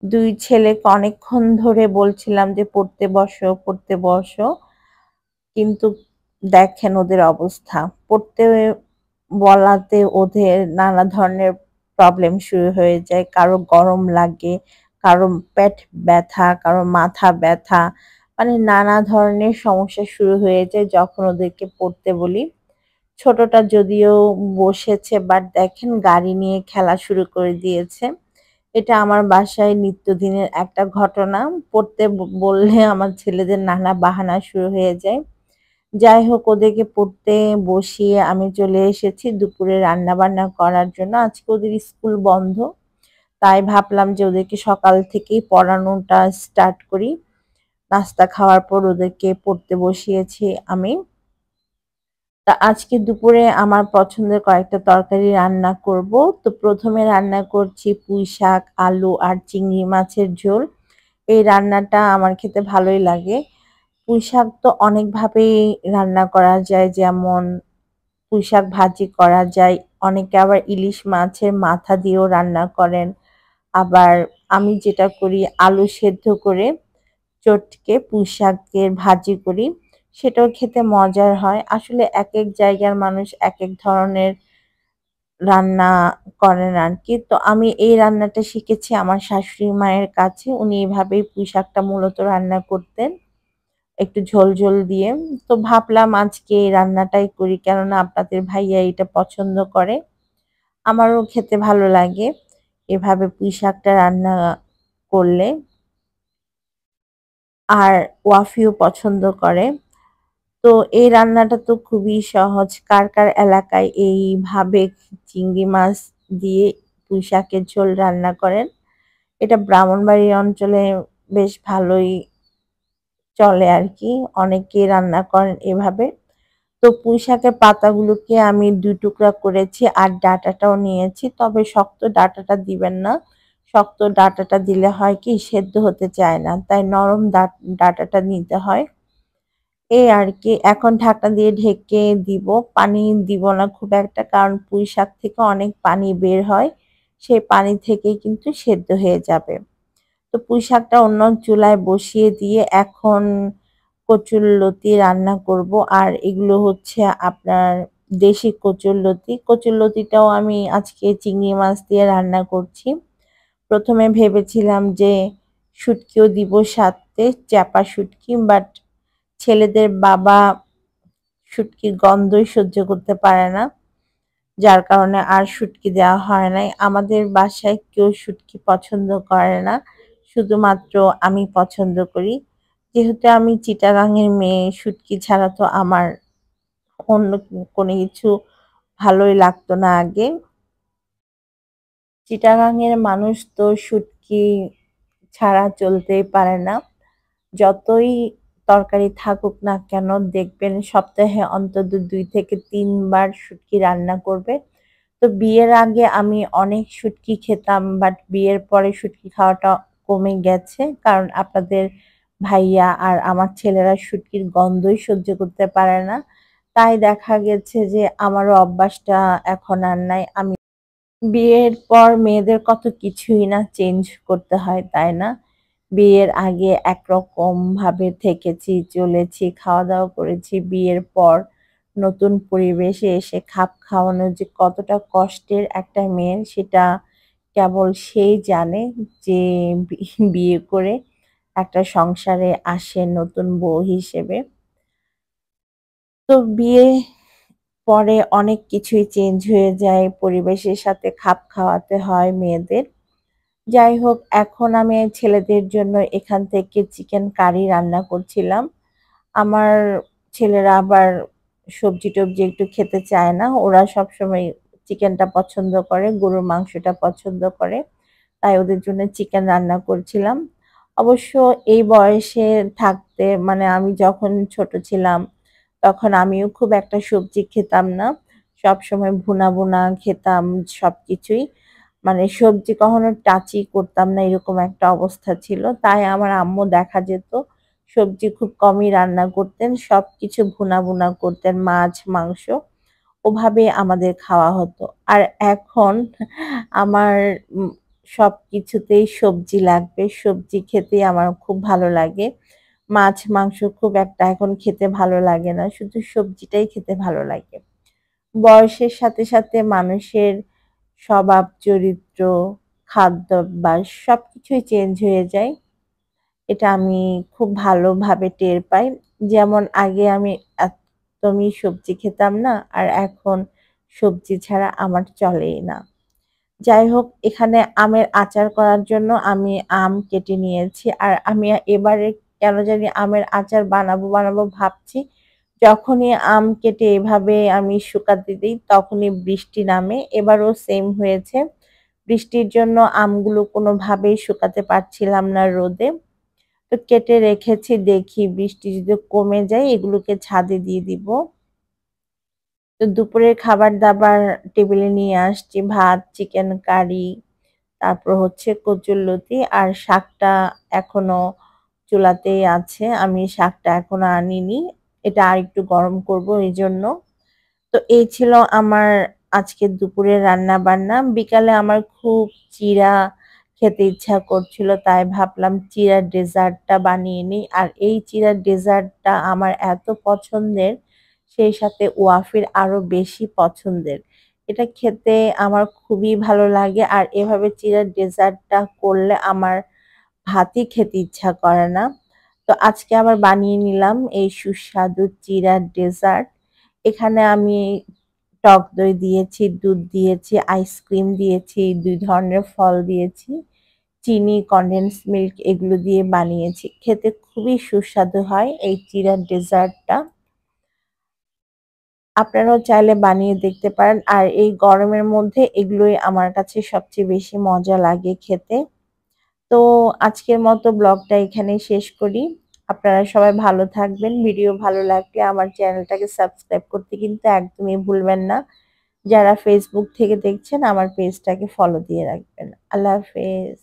2 ছেলেকে অনেকক্ষণ ধরে বলছিলাম যে পড়তে বসো, পড়তে বসো। কিন্তু দেখেন ওদের অবস্থা। পড়তে বলাতে ওদের নানা ধরনের প্রবলেম শুরু হয়ে যায়। কারো গরম লাগে, কারো পেট ব্যথা, কারো মাথা ব্যথা। মানে নানা ধরনের সমস্যা শুরু হয়ে যায় যখন ওদেরকে পড়তে বলি। ছোটটা যদিও বসেছে বাট দেখেন গাড়ি নিয়ে খেলা শুরু করে দিয়েছে। এটা আমার বাসায় নিত্যদিনের একটা ঘটনা। পড়তে বললে আমার ছেলেদের নানা বাহানা শুরু হয়ে যায়। যাই হোক ওদেরকে পড়তে বসিয়ে আমি চলে এসেছি দুপুরে রান্নাবান্না করার জন্য। আজকে ওদের স্কুল বন্ধ। তাই ভাবলাম যে ওদেরকে সকাল থেকেই পড়ানোটা স্টার্ট করি। নাস্তা খাওয়ার পর ওদেরকে পড়তে বসিয়েছি আমি। তা আজকে দুপুরে আমার পছন্দের কয়েকটা তরকারি রান্না করব। তো ১ম এ রান্না করছি পুঁইশাক, আলু আর চিংড়ি মাছের ঝোল। এই রান্নাটা আমার খেতে ভালোই লাগে। পুঁইশাক তো অনেকভাবেই রান্না করা যায়, যেমন পুঁইশাক ভাজি করা যায়। অনেকে আবার ইলিশ মাছের মাথা দিয়েও রান্না করেন। আবার আমি যেটা করি আলু সেদ্ধ করে চটকে পুঁইশাকের ভাজি করি। সেটাও খেতে মজার হয়। আসলে একেক জায়গার মানুষ একেক ধরনের রান্না করেন আরকি। তো আমি এই রান্নাটা শিখেছি আমার শাশুড়ি মায়ের কাছে। উনি এভাবেই পুঁইশাকটা মূলত রান্না করতেন। একটু ঝোল, ঝোল দিয়ে। তো ভাবলাম আজকে এই রান্নাটাই করি। কেননা আপনাদের ভাইয়া এটা পছন্দ করে। আমারও খেতে ভালো লাগে এভাবে পুঁইশাকটা রান্না করলে। আর ওয়াফিও পছন্দ করে। তো এই রান্নাটা তো খুবই সহজ। কার, কার এলাকায় এইভাবে চিংড়ি মাছ দিয়ে পুঁইশাকের ঝোল রান্না করেন? এটা ব্রাহ্মণবাড়ি অঞ্চলে বেশ ভালোই চলে আরকি। অনেকেই রান্না করেন এভাবে। তো পুঁইশাকের পাতাগুলোকে আমি ২ টুকরা করেছি আর ডাঁটাটাও নিয়েছি। তবে শক্ত ডাঁটাটা দিবেন না। শক্ত ডাঁটাটা দিলে হয় কি সেদ্ধ হতে চায় না। তাই নরম ডাঁটাটা নিতে হয়। এই আরকি। এখন ঢাকনা দিয়ে ঢেকে দিব। পানি দিব না খুব একটা, কারণ পুঁইশাক থেকে অনেক পানি বের হয়। সেই পানি থেকেই কিন্তু সেদ্ধ হয়ে যাবে। তো পুঁইশাকটা অন্য চুলায় বসিয়ে দিয়ে এখন কচুরলতি রান্না করব। আর এগুলো হচ্ছে আপনার দেশি কচুরলতি। কচুরলতিটাও আমি আজকে চিংড়ি মাছ দিয়ে রান্না করছি। ১ম এ ভেবেছিলাম যে শুটকিও দিব সাথে, চ্যাপা শুটকি। বাট ছেলেদের বাবা শুটকির গন্ধই সহ্য করতে পারে না। যার কারণে আর শুটকি দেওয়া হয় নাই। আমাদের বাসায় কেউ শুটকি পছন্দ করে না। শুধুমাত্র আমি পছন্দ করি। যেহেতু আমি চিটাগাংয়ের মেয়ে, শুটকি ছাড়া তো আমার অন্য কোনো কিছু ভালোই লাগতো না আগে। চিটাগাংয়ের মানুষ তো শুটকি ছাড়া চলতেই পারে না। যতই তরকারি থাকুক না কেন দেখবেন সপ্তাহে অন্তত ২ থেকে ৩ বার শুটকি রান্না করবে। তো বিয়ের আগে আমি অনেক শুটকি খেতাম, বাট বিয়ের পরে শুটকি খাওয়াটা কমে গেছে। কারণ আপনাদের ভাইয়া আর আমার ছেলেরা শুটকির গন্ধই সহ্য করতে পারে না। তাই দেখা গেছে যে আমারও অভ্যাসটা এখন আর নাই। আমি বিয়ের পর মেয়েদের কত কিছুই না চেঞ্জ করতে হয়, তাই না? বিয়ের আগে একরকম ভাবে থেকেছি, চলেছি, খাওয়া-দাওয়া করেছি। বিয়ের পর নতুন পরিবেশে এসে খাপ খাওয়ানো যে কতটা কষ্টের একটা মেয়ের, সেটা কেবল সেই জানে যে বিয়ে করে একটা সংসারে আসে নতুন বউ হিসেবে। তো বিয়ে পরে অনেক কিছুই চেঞ্জ হয়ে যায়। পরিবেশের সাথে খাপ খাওয়াতে হয় মেয়েদের। যাই হোক, এখন আমি ছেলেদের জন্য এখান থেকে চিকেন কারি রান্না করছিলাম। আমার ছেলেরা আবার সবজি-টবজি একটু খেতে চায় না। ওরা সবসময় চিকেনটা পছন্দ করে, গরুর মাংসটা পছন্দ করে। তাই ওদের জন্য চিকেন রান্না করছিলাম। অবশ্য এই বয়সে থাকতে মানে আমি যখন ছোট ছিলাম, তখন আমিও খুব একটা সবজি খেতাম না। সবসময় ভুনা, ভুনা খেতাম সবকিছুই। মানে সবজি কখনো টাচই করতাম না, এরকম একটা অবস্থা ছিল। তাই আমার আম্মু দেখা যেত সবজি খুব কমই রান্না করতেন। সবকিছু ভুনা, ভুনা করতেন, মাছ, মাংস। ওভাবে আমাদের খাওয়া হতো। আর এখন আমার সবকিছুতেই সবজি লাগবে। সবজি খেতেই আমার খুব ভালো লাগে। মাছ, মাংস খুব একটা এখন খেতে ভালো লাগে না। শুধু সবজিটাই খেতে ভালো লাগে। বয়সের সাথে, সাথে মানুষের স্বভাব, চরিত্র, খাদ্যাভ্যাস সবকিছুই চেঞ্জ হয়ে যায়। এটা আমি খুব ভালোভাবে টের পাই। যেমন আগে আমি একদমই সবজি খেতাম না। আর এখন সবজি ছাড়া আমার চলেই না। যাই হোক, এখানে আমের আচার করার জন্য আমি আম কেটে নিয়েছি। আর আমি এবারে কেন জানি আমের আচার বানাবো ভাবছি। যখনই আম কেটে এভাবে আমি শুকাতে দিই তখনই বৃষ্টি নামে। এবারও সেম হয়েছে। বৃষ্টির জন্য আমগুলো কোনোভাবেই শুকাতে পারছিলাম না রোদে। তো কেটে রেখেছি, দেখি বৃষ্টি যদি কমে যায় এগুলোকে ছাদে দিয়ে দিব। তো দুপুরের খাবার-দাবার টেবিলে নিয়ে আসছি। ভাত, চিকেন কারি, তারপর হচ্ছে কচুরলতি আর শাকটা এখনো চুলাতেই আছে। আমি শাকটা এখনো আনিনি। এটা আরেকটু গরম করব এজন্য। তো এই ছিল আমার আজকের দুপুরের রান্না-বান্না। বিকালে আমার খুব চিড়া খেতে ইচ্ছা করছিল। তাই ভাবলাম চিড়ার ডেজার্টটা বানিয়ে নিই। আর এই চিড়ার ডেজার্টটা আমার এত পছন্দের, সেই সাথে ওয়াফির আরো বেশি পছন্দের। এটা খেতে আমার খুবই ভালো লাগে। আর এভাবে চিড়ার ডেজার্টটা করলে আমার ভাতই খেতে ইচ্ছা করে না। তো আজকে আবার বানিয়ে নিলাম এই সুস্বাদু চিড়ার ডেজার্ট। এখানে আমি টক দই দিয়েছি, দুধ দিয়েছি, আইসক্রিম দিয়েছি, ২ ধরনের ফল দিয়েছি, চিনি, কনডেন্স মিল্ক এগুলো দিয়ে বানিয়েছি। খেতে খুবই সুস্বাদু হয় এই চিড়ার ডেজার্টটা। আপনারাও চাইলে বানিয়ে দেখতে পারেন। আর এই গরমের মধ্যে এগুলোই আমার কাছে সবচেয়ে বেশি মজা লাগে খেতে। তো আজকের মতো ব্লগটা এখানেই শেষ করি। আপনারা সবাই ভালো থাকবেন। ভিডিও ভালো লাগলে আমার চ্যানেলটাকে সাবস্ক্রাইব করতে কিন্তু একদমই ভুলবেন না। যারা ফেসবুক থেকে দেখছেন আমার পেজটাকে ফলো দিয়ে রাখবেন। আল্লাহ হাফেজ।